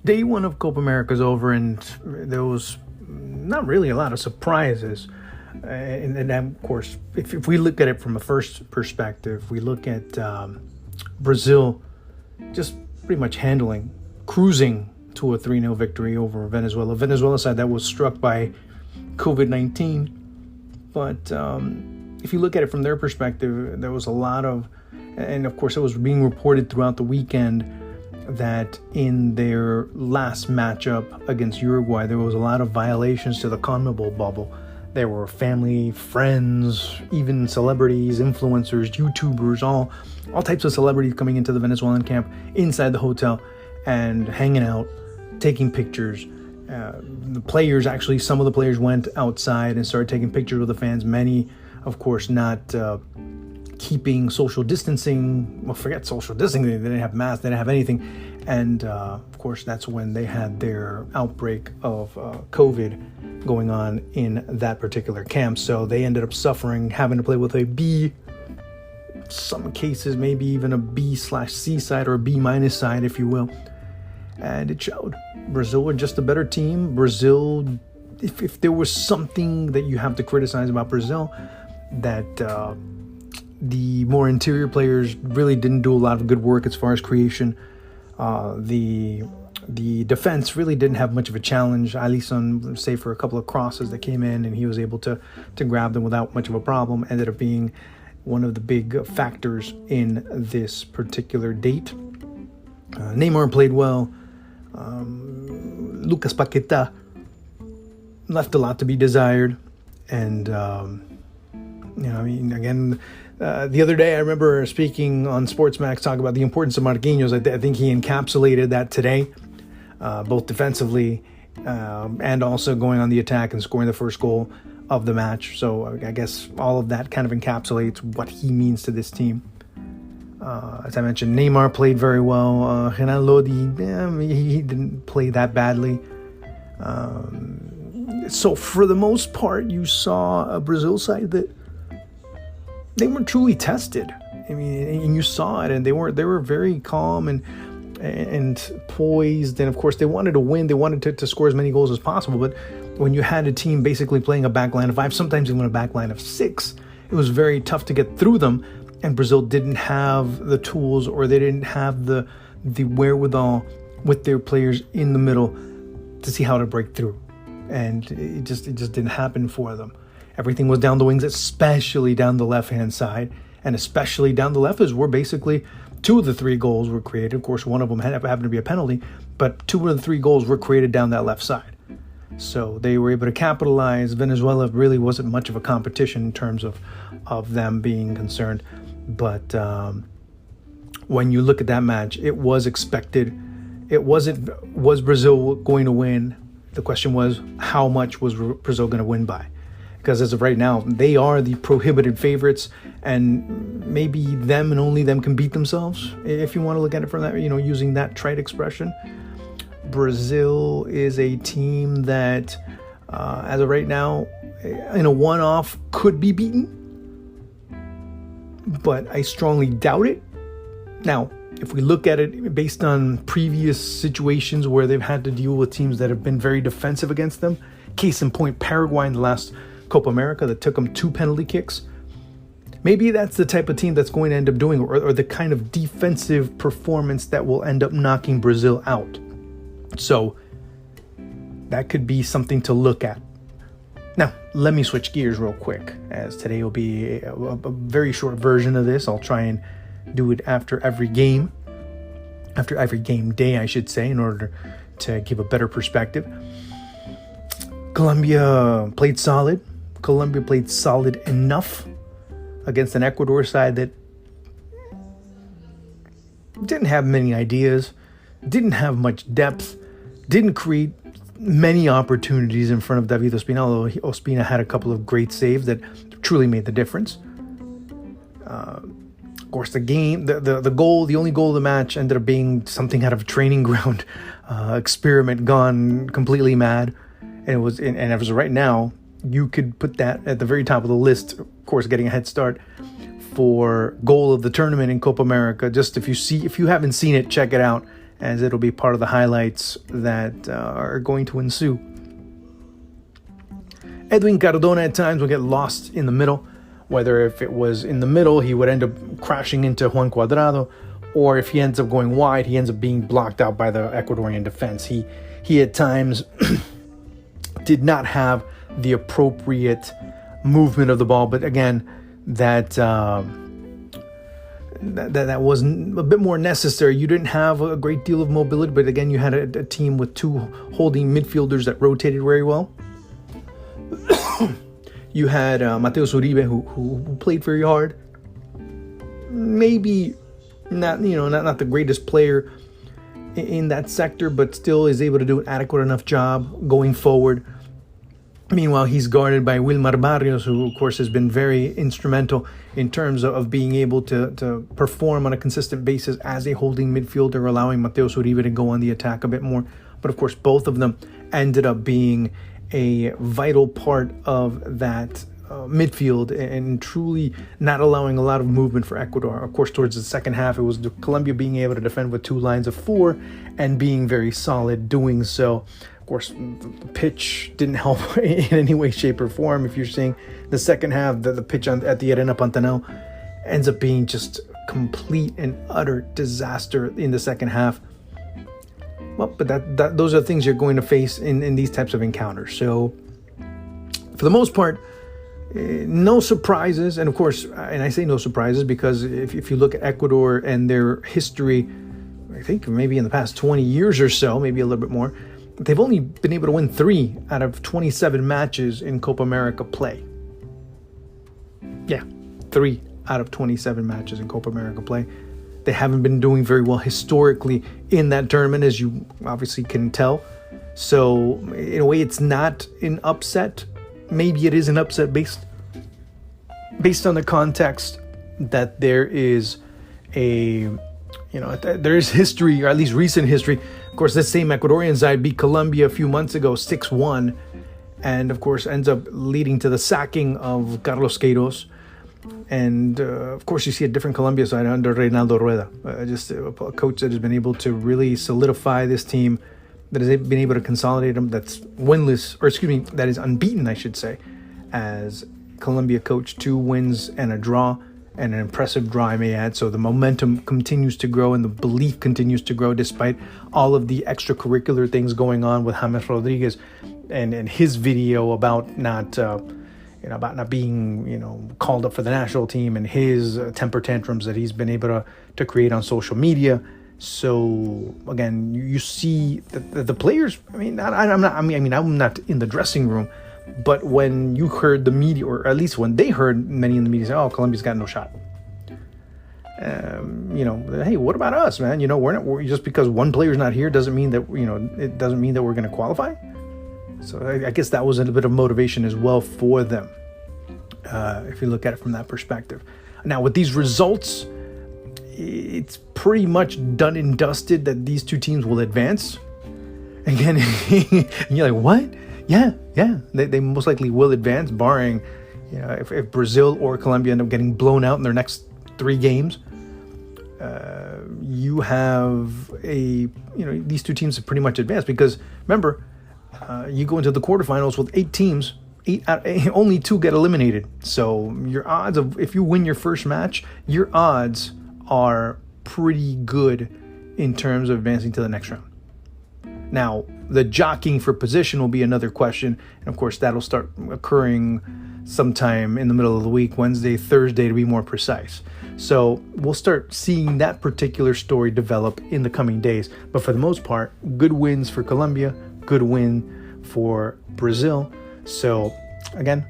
Day one of Copa America is over, and there was not really a lot of surprises. And then, of course, if we look at it from a first perspective, we look at Brazil just pretty much cruising to a 3-0 victory over Venezuela. Venezuela side that was struck by COVID-19. But if you look at it from their perspective, there was a lot of, and of course it was being reported throughout the weekend that in their last matchup against Uruguay, there was a lot of violations to the CONMEBOL bubble. There were family, friends, even celebrities, influencers, YouTubers, all types of celebrities coming into the Venezuelan camp inside the hotel and hanging out, taking pictures. The players, actually, some of the players went outside and started taking pictures with the fans. Many, of course, not keeping social distancing. Well, forget social distancing. They didn't have masks. They didn't have anything. And, of course, that's when they had their outbreak of COVID going on in that particular camp. So they ended up having to play with a B, some cases maybe even a B/C side or a B- side, if you will. And it showed. Brazil were just a better team. Brazil, if there was something that you have to criticize about Brazil, that the more interior players really didn't do a lot of good work as far as creation. The defense really didn't have much of a challenge. Alisson, save for a couple of crosses that came in, and he was able to grab them without much of a problem, ended up being one of the big factors in this particular date. Neymar played well. Lucas Paqueta left a lot to be desired. And, again, the other day I remember speaking on Sportsmax talking about the importance of Marquinhos. I think he encapsulated that today, both defensively and also going on the attack and scoring the first goal of the match. So I guess all of that kind of encapsulates what he means to this team. As I mentioned, Neymar played very well. Renan Lodi, he didn't play that badly. So for the most part, you saw a Brazil side that they weren't truly tested. I mean, and you saw it, and they were very calm and poised. And of course, they wanted to win. They wanted to score as many goals as possible. But when you had a team basically playing a backline of 5, sometimes even a backline of 6, it was very tough to get through them. And Brazil didn't have the tools, or they didn't have the wherewithal with their players in the middle to see how to break through. And it just didn't happen for them. Everything was down the wings, especially down the left-hand side. And especially down the left is where basically 2 of the 3 goals were created. Of course, one of them happened to be a penalty, but 2 of the 3 goals were created down that left side. So they were able to capitalize. Venezuela really wasn't much of a competition in terms of them being concerned. But when you look at that match, it was expected. It wasn't, was Brazil going to win? The question was, how much was Brazil going to win by? Because as of right now, they are the prohibited favorites, and maybe them and only them can beat themselves, if you want to look at it from that, using that trite expression. Brazil is a team that, as of right now, in a one-off, could be beaten. But I strongly doubt it. Now, if we look at it based on previous situations where they've had to deal with teams that have been very defensive against them, case in point, Paraguay in the last Copa America that took them 2 penalty kicks, maybe that's the type of team that's going to end up doing, or the kind of defensive performance that will end up knocking Brazil out. So that could be something to look at. Now, let me switch gears real quick, as today will be a very short version of this. I'll try and do it after every game day, I should say, in order to give a better perspective. Colombia played solid. Colombia played solid enough against an Ecuador side that didn't have many ideas, didn't have much depth, didn't create many opportunities in front of David Ospina, although Ospina had a couple of great saves that truly made the difference. Of course, the only goal of the match ended up being something out of a training ground experiment gone completely mad. And it was right now, you could put that at the very top of the list, of course, getting a head start for goal of the tournament in Copa America. Just if you haven't seen it, check it out as it'll be part of the highlights that are going to ensue. Edwin Cardona at times will get lost in the middle, whether if it was in the middle, he would end up crashing into Juan Cuadrado, or if he ends up going wide, he ends up being blocked out by the Ecuadorian defense. He at times did not have the appropriate movement of the ball, but again, that was a bit more necessary. You didn't have a great deal of mobility, but again, you had a team with two holding midfielders that rotated very well. You had Mateus Uribe, who played very hard. Maybe not the greatest player in that sector, but still is able to do an adequate enough job going forward. Meanwhile, he's guarded by Wilmar Barrios, who, of course, has been very instrumental in terms of being able to perform on a consistent basis as a holding midfielder, allowing Mateus Uribe to go on the attack a bit more. But, of course, both of them ended up being a vital part of that midfield and truly not allowing a lot of movement for Ecuador. Of course, towards the second half, it was Colombia being able to defend with two lines of four and being very solid doing so. Of course, the pitch didn't help in any way, shape, or form. If you're seeing the second half, the pitch at the Arena Pantanal ends up being just complete and utter disaster in the second half. Well, but those are things you're going to face in these types of encounters. So, for the most part, no surprises. And of course, and I say no surprises because if you look at Ecuador and their history, I think maybe in the past 20 years or so, maybe a little bit more, they've only been able to win 3 out of 27 matches in Copa America play. Yeah, 3 out of 27 matches in Copa America play. They haven't been doing very well historically in that tournament, as you obviously can tell. So, in a way, it's not an upset. Maybe it is an upset based on the context that there is there is history, or at least recent history. Of course, this same Ecuadorian side beat Colombia a few months ago, 6-1, and of course ends up leading to the sacking of Carlos Queiroz. And of course, you see a different Colombia side under Reynaldo Rueda, just a coach that has been able to really solidify this team, that has been able to consolidate them, that's winless, that is unbeaten, I should say, as Colombia coach. 2 wins and a draw, and an impressive draw, I may add. So the momentum continues to grow and the belief continues to grow despite all of the extracurricular things going on with James Rodriguez and his video about not being, called up for the national team, and his temper tantrums that he's been able to create on social media. So again, you see the players. I'm not in the dressing room, but when you heard the media, or at least when they heard many in the media say, "Oh, Colombia's got no shot." Hey, what about us, man? We're just because one player's not here doesn't mean that it doesn't mean that we're going to qualify. So I guess that was a bit of motivation as well for them, if you look at it from that perspective. Now, with these results, it's pretty much done and dusted that these two teams will advance. Again, you're like, what? Yeah. They most likely will advance, barring, if Brazil or Colombia end up getting blown out in their next 3 games. You have these two teams have pretty much advanced because remember, you go into the quarterfinals with 8 teams. Only 2 get eliminated. So your odds of, if you win your first match, your odds are pretty good in terms of advancing to the next round. Now, the jockeying for position will be another question. And of course, that'll start occurring sometime in the middle of the week, Wednesday, Thursday, to be more precise. So we'll start seeing that particular story develop in the coming days. But for the most part, good wins for Colombia, good win for Brazil. So again,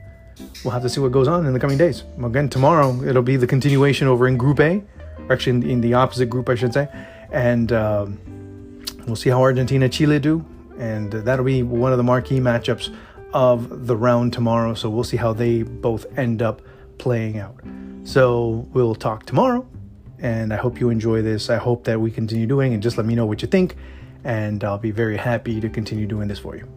we'll have to see what goes on in the coming days. Again, tomorrow, it'll be the continuation over in Group A, or actually in the opposite group, I should say. And we'll see how Argentina-Chile do. And that'll be one of the marquee matchups of the round tomorrow. So we'll see how they both end up playing out. So we'll talk tomorrow. And I hope you enjoy this. I hope that we continue doing, and just let me know what you think. And I'll be very happy to continue doing this for you.